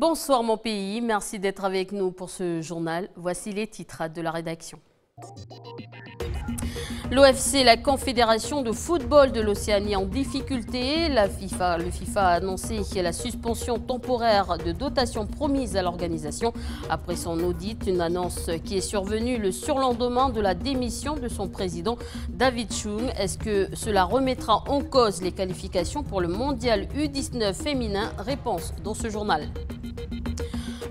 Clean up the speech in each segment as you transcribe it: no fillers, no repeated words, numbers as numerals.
Bonsoir mon pays, merci d'être avec nous pour ce journal. Voici les titres de la rédaction. L'OFC, la Confédération de football de l'Océanie en difficulté. Le FIFA a annoncé la suspension temporaire de dotation promise à l'organisation après son audit. Une annonce qui est survenue le surlendemain de la démission de son président David Chung. Est-ce que cela remettra en cause les qualifications pour le mondial U19 féminin? Réponse dans ce journal.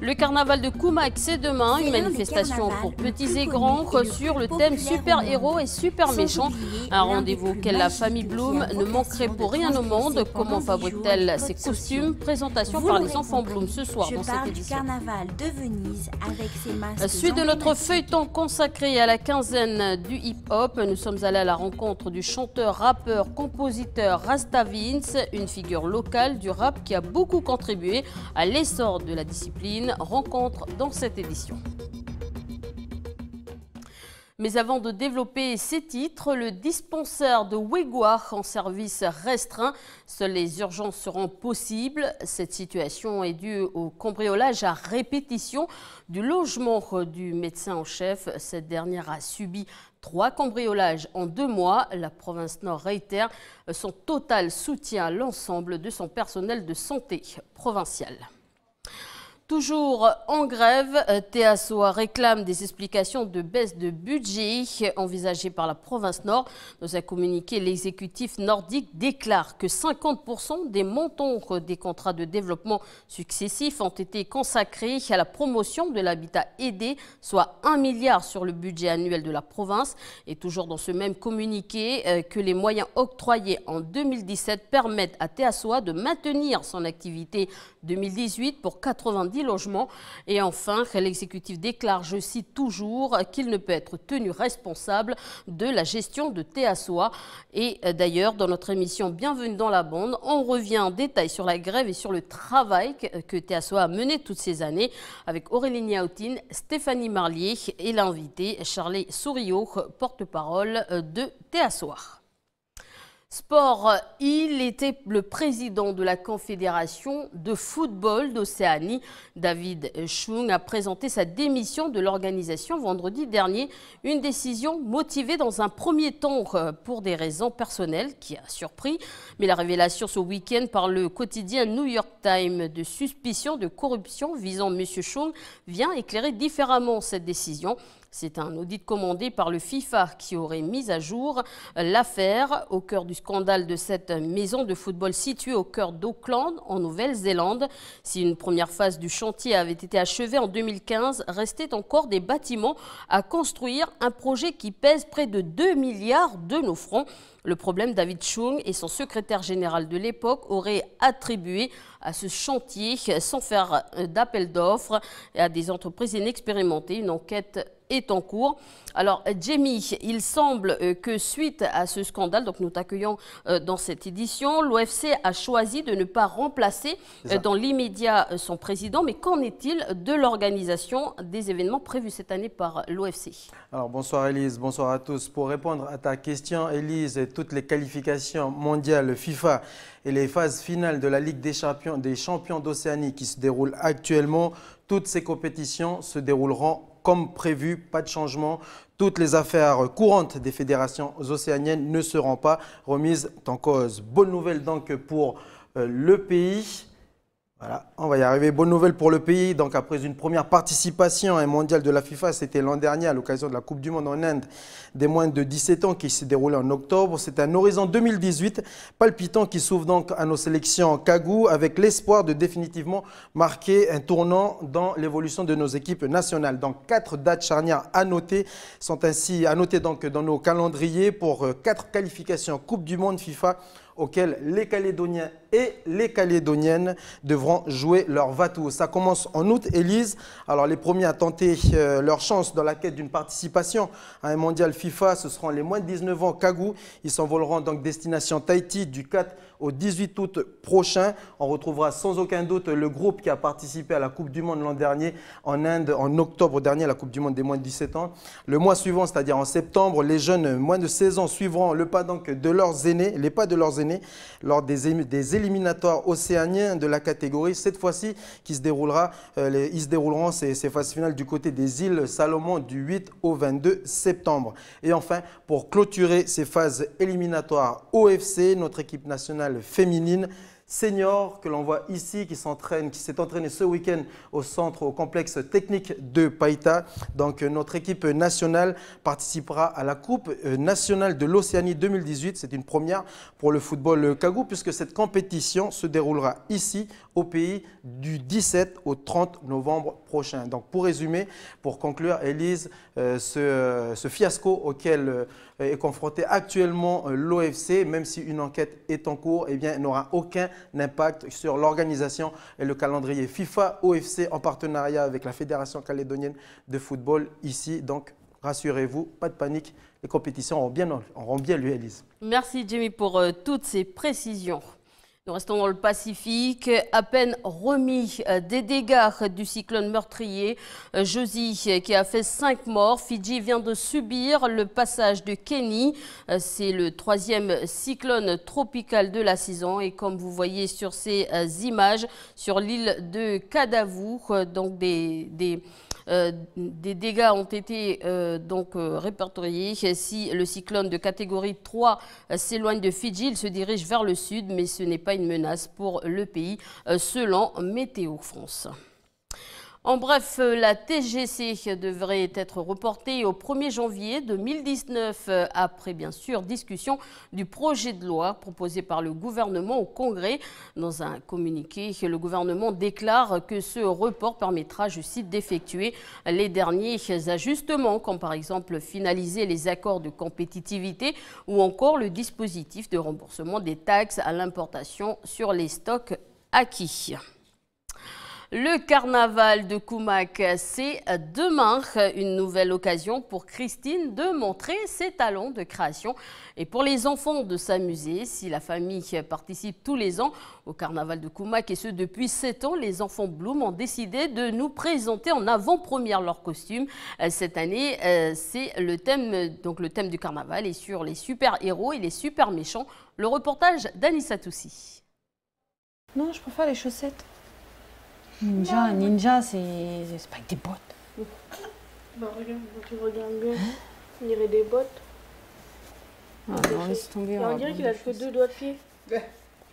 Le carnaval de Koumak, c'est demain, une manifestation pour petits et grands sur le thème super-héros et super méchants. Un rendez-vous auquel la famille Bloom ne manquerait pour rien au monde. Comment fabrique-t-elle ses costumes? Présentation par les enfants Bloom ce soir dans cette édition. Suite de notre feuilleton consacré à la quinzaine du hip-hop, nous sommes allés à la rencontre du chanteur, rappeur, compositeur Rasta Vince, une figure locale du rap qui a beaucoup contribué à l'essor de la discipline. Rencontre dans cette édition. Mais avant de développer ces titres, le dispensaire de Wegwa en service restreint. Seules les urgences seront possibles. Cette situation est due au cambriolage à répétition du logement du médecin en chef. Cette dernière a subi 3 cambriolages en 2 mois. La province Nord réitère son total soutien à l'ensemble de son personnel de santé provincial. Toujours en grève, TSOA réclame des explications de baisse de budget envisagées par la province Nord. Dans un communiqué, l'exécutif nordique déclare que 50% des montants des contrats de développement successifs ont été consacrés à la promotion de l'habitat aidé, soit 1 milliard sur le budget annuel de la province. Et toujours dans ce même communiqué, que les moyens octroyés en 2017 permettent à TSOA de maintenir son activité 2018 pour 90 logements. Et enfin, l'exécutif déclare, je cite toujours, qu'il ne peut être tenu responsable de la gestion de TSOA. Et d'ailleurs, dans notre émission Bienvenue dans la bande, on revient en détail sur la grève et sur le travail que TSOA a mené toutes ces années avec Aurélie Niaoutine, Stéphanie Marlier et l'invité Charlie Souriau, porte-parole de TSOA. Sport, il était le président de la Confédération de football d'Océanie. David Chung a présenté sa démission de l'organisation vendredi dernier. Une décision motivée dans un premier temps pour des raisons personnelles qui a surpris. Mais la révélation ce week-end par le quotidien New York Times de suspicion de corruption visant M. Chung vient éclairer différemment cette décision. C'est un audit commandé par le FIFA qui aurait mis à jour l'affaire au cœur du scandale de cette maison de football située au cœur d'Auckland, en Nouvelle-Zélande. Si une première phase du chantier avait été achevée en 2015, restaient encore des bâtiments à construire, un projet qui pèse près de 2 milliards de nos francs. Le problème, David Chung et son secrétaire général de l'époque auraient attribué à ce chantier, sans faire d'appel d'offres, à des entreprises inexpérimentées. Une enquête est en cours. Alors, Jamie, il semble que suite à ce scandale, donc nous t'accueillons dans cette édition, l'OFC a choisi de ne pas remplacer dans l'immédiat son président. Mais qu'en est-il de l'organisation des événements prévus cette année par l'OFC? Alors, bonsoir Élise, bonsoir à tous. Pour répondre à ta question, Élise, toutes les qualifications mondiales FIFA et les phases finales de la Ligue des champions d'Océanie qui se déroulent actuellement, toutes ces compétitions se dérouleront comme prévu, pas de changement. Toutes les affaires courantes des fédérations océaniennes ne seront pas remises en cause. Bonne nouvelle donc pour le pays. Voilà, on va y arriver. Bonne nouvelle pour le pays. Donc après une première participation à un mondial de la FIFA, c'était l'an dernier à l'occasion de la Coupe du Monde en Inde des moins de 17 ans qui s'est déroulée en octobre. C'est un horizon 2018 palpitant qui s'ouvre donc à nos sélections Kagou avec l'espoir de définitivement marquer un tournant dans l'évolution de nos équipes nationales. Donc 4 dates charnières à noter sont ainsi à noter donc dans nos calendriers pour 4 qualifications Coupe du Monde FIFA auxquels les Calédoniens et les Calédoniennes devront jouer leur va-tout. Ça commence en août, Élise. Alors les premiers à tenter leur chance dans la quête d'une participation à un mondial FIFA, ce seront les moins de 19 ans Kagou. Ils s'envoleront donc destination Tahiti du 4 au 18 août prochain. On retrouvera sans aucun doute le groupe qui a participé à la Coupe du Monde l'an dernier en Inde en octobre dernier, la Coupe du Monde des moins de 17 ans. Le mois suivant, c'est-à-dire en septembre, les jeunes moins de 16 ans suivront le pas donc de leurs aînés, les pas de leurs aînés entraîner lors des éliminatoires océaniens de la catégorie. Cette fois-ci, ils se dérouleront ces phases finales du côté des îles Salomon du 8 au 22 septembre. Et enfin, pour clôturer ces phases éliminatoires OFC, notre équipe nationale féminine senior que l'on voit ici, qui s'est entraîné ce week-end au complexe technique de Païta. Donc notre équipe nationale participera à la Coupe nationale de l'Océanie 2018. C'est une première pour le football Kagou puisque cette compétition se déroulera ici au pays du 17 au 30 novembre prochain. Donc pour résumer, pour conclure, Élise, ce fiasco auquel est confronté actuellement l'OFC, même si une enquête est en cours, eh bien, n'aura aucun impact sur l'organisation et le calendrier FIFA OFC en partenariat avec la Fédération calédonienne de football ici. Donc rassurez-vous, pas de panique, les compétitions auront bien lieu, Élise. Merci Jamie pour toutes ces précisions. Nous restons dans le Pacifique. À peine remis des dégâts du cyclone meurtrier Josie qui a fait 5 morts, Fidji vient de subir le passage de Kenny. C'est le 3e cyclone tropical de la saison et comme vous voyez sur ces images, sur l'île de Kadavu, donc des dégâts ont été répertoriés. Si le cyclone de catégorie 3 s'éloigne de Fidji, il se dirige vers le sud, mais ce n'est pas une menace pour le pays, selon Météo France. En bref, la TGC devrait être reportée au 1er janvier 2019 après, bien sûr, discussion du projet de loi proposé par le gouvernement au Congrès. Dans un communiqué, le gouvernement déclare que ce report permettra, je cite, d'effectuer les derniers ajustements, comme par exemple finaliser les accords de compétitivité ou encore le dispositif de remboursement des taxes à l'importation sur les stocks acquis. Le carnaval de Koumak, c'est demain une nouvelle occasion pour Christine de montrer ses talents de création et pour les enfants de s'amuser. Si la famille participe tous les ans au carnaval de Koumak et ce depuis 7 ans, les enfants Bloom ont décidé de nous présenter en avant-première leurs costumes. Cette année, c'est le thème du carnaval est sur les super-héros et les super méchants. Le reportage d'Anissa Toussi. Non, je préfère les chaussettes. Ninja, c'est pas avec des bottes. Bah regarde, quand tu regardes bien, on dirait des bottes. Ah non, laisse tomber. On dirait qu'il a que 2 doigts de pied.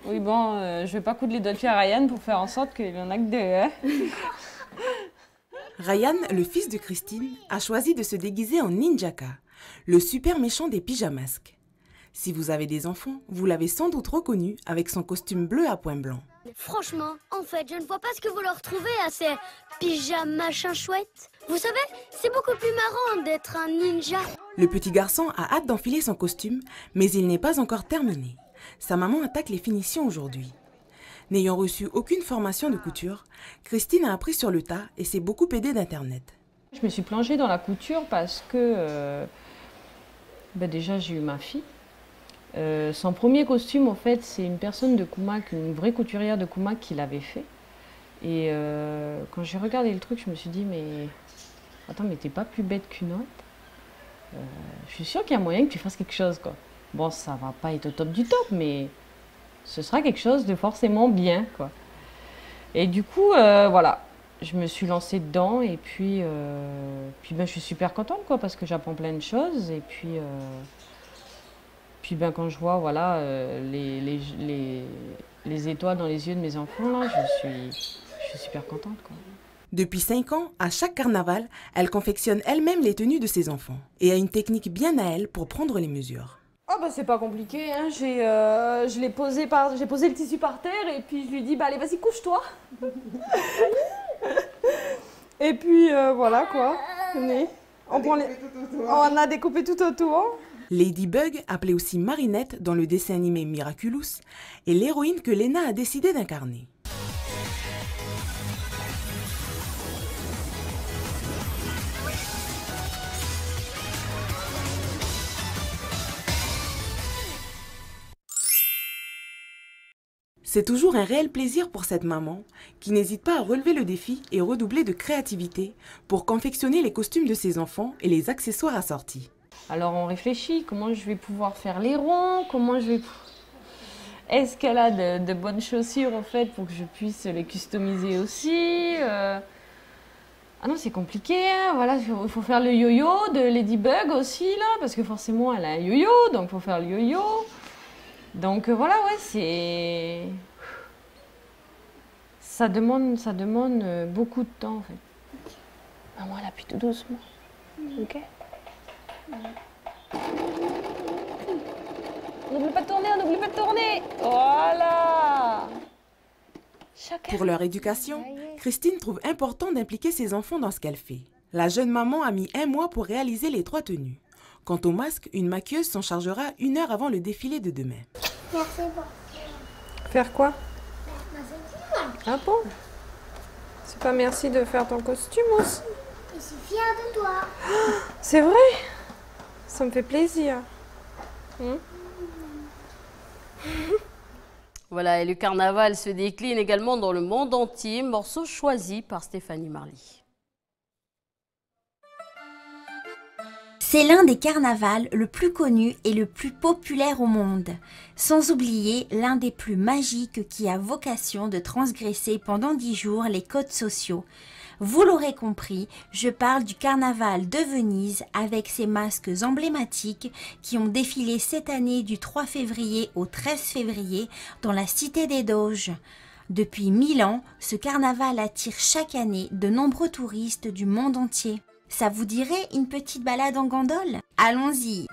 Oui, bon, je vais pas coudre les doigts de pied à Ryan pour faire en sorte qu'il en a que 2. Hein. Ryan, le fils de Christine, a choisi de se déguiser en Ninjaka, le super méchant des pyjamasques. Si vous avez des enfants, vous l'avez sans doute reconnu avec son costume bleu à points blancs. Franchement, en fait, je ne vois pas ce que vous leur trouvez à ces pyjamas machin chouettes. Vous savez, c'est beaucoup plus marrant d'être un ninja. Le petit garçon a hâte d'enfiler son costume, mais il n'est pas encore terminé. Sa maman attaque les finitions aujourd'hui. N'ayant reçu aucune formation de couture, Christine a appris sur le tas et s'est beaucoup aidée d'Internet. Je me suis plongée dans la couture parce que déjà j'ai eu ma fille. Son premier costume, en fait, c'est une personne de Koumak, une vraie couturière de Koumak qui l'avait fait. Et quand j'ai regardé le truc, je me suis dit, mais attends, mais t'es pas plus bête qu'une autre. Je suis sûre qu'il y a moyen que tu fasses quelque chose, quoi. Bon, ça va pas être au top du top, mais ce sera quelque chose de forcément bien, quoi. Et du coup, voilà, je me suis lancée dedans et puis je suis super contente, quoi, parce que j'apprends plein de choses et puis quand je vois voilà, les étoiles dans les yeux de mes enfants, là, je suis super contente, quoi. Depuis 5 ans, à chaque carnaval, elle confectionne elle-même les tenues de ses enfants et a une technique bien à elle pour prendre les mesures. Oh bah c'est pas compliqué, hein. J'ai posé le tissu par terre et puis je lui dis bah allez vas-y couche-toi. Et puis voilà quoi. On a découpé tout autour. Ladybug, appelée aussi Marinette dans le dessin animé Miraculous, est l'héroïne que Lena a décidé d'incarner. C'est toujours un réel plaisir pour cette maman qui n'hésite pas à relever le défi et redoubler de créativité pour confectionner les costumes de ses enfants et les accessoires assortis. Alors on réfléchit, comment je vais pouvoir faire les ronds, comment je vais... Est-ce qu'elle a de bonnes chaussures en fait pour que je puisse les customiser aussi Ah non, c'est compliqué, hein. Voilà, il faut faire le yo-yo de Ladybug aussi, là, parce que forcément, elle a un yo-yo, donc il faut faire le yo-yo. Donc voilà, ouais, c'est... Ça demande beaucoup de temps, en fait. Maman, elle appuie tout doucement. Ok. N'oublie pas de tourner, n'oublie pas de tourner. Voilà. Pour leur éducation, Christine trouve important d'impliquer ses enfants dans ce qu'elle fait. La jeune maman a mis 1 mois pour réaliser les 3 tenues. Quant au masque, une maquilleuse s'en chargera 1 heure avant le défilé de demain. Merci beaucoup. Faire quoi? Ah bon? C'est pas merci de faire ton costume aussi? Je suis fière de toi. C'est vrai? Ça me fait plaisir. Voilà, et le carnaval se décline également dans le monde entier, morceau choisi par Stéphanie Marly. C'est l'un des carnavals le plus connu et le plus populaire au monde, sans oublier l'un des plus magiques qui a vocation de transgresser pendant 10 jours les codes sociaux. Vous l'aurez compris, je parle du carnaval de Venise avec ses masques emblématiques qui ont défilé cette année du 3 février au 13 février dans la cité des Doges. Depuis 1000 ans, ce carnaval attire chaque année de nombreux touristes du monde entier. Ça vous dirait une petite balade en gondole? Allons-y!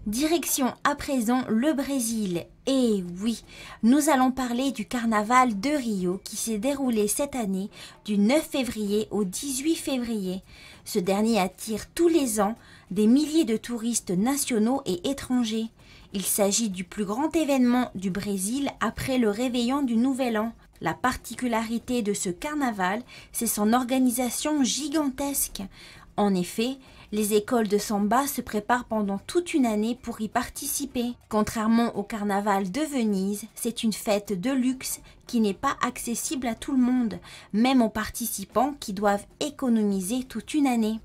Direction à présent le Brésil. Et oui, nous allons parler du carnaval de Rio qui s'est déroulé cette année du 9 février au 18 février. Ce dernier attire tous les ans des milliers de touristes nationaux et étrangers. Il s'agit du plus grand événement du Brésil après le réveillon du Nouvel An. La particularité de ce carnaval, c'est son organisation gigantesque. En effet, les écoles de samba se préparent pendant toute une année pour y participer. Contrairement au carnaval de Venise, c'est une fête de luxe qui n'est pas accessible à tout le monde, même aux participants qui doivent économiser toute une année.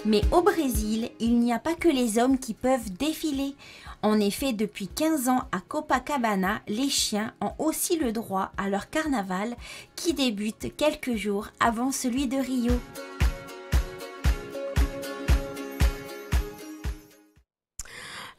Mais au Brésil, il n'y a pas que les hommes qui peuvent défiler. En effet, depuis 15 ans à Copacabana, les chiens ont aussi le droit à leur carnaval qui débute quelques jours avant celui de Rio.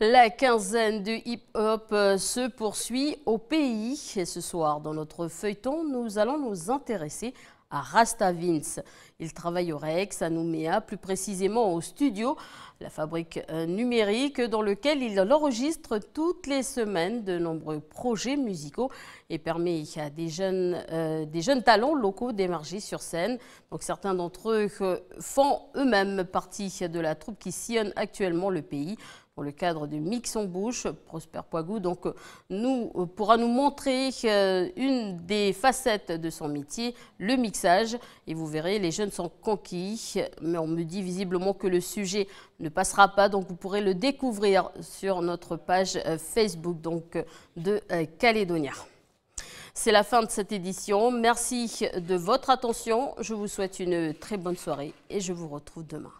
La quinzaine de hip-hop se poursuit au pays. Et ce soir, dans notre feuilleton, nous allons nous intéresser à Rasta Vince. Il travaille au Rex, à Nouméa, plus précisément au studio, la fabrique numérique dans lequel il enregistre toutes les semaines de nombreux projets musicaux et permet à des jeunes talents locaux d'émerger sur scène. Donc certains d'entre eux font eux-mêmes partie de la troupe qui sillonne actuellement le pays. Dans le cadre de Mix en Bouche, Prosper Poigou pourra nous montrer une des facettes de son métier, le mixage. Et vous verrez, les jeunes sont conquis, mais on me dit visiblement que le sujet ne passera pas, donc vous pourrez le découvrir sur notre page Facebook de Calédonia. C'est la fin de cette édition. Merci de votre attention. Je vous souhaite une très bonne soirée et je vous retrouve demain.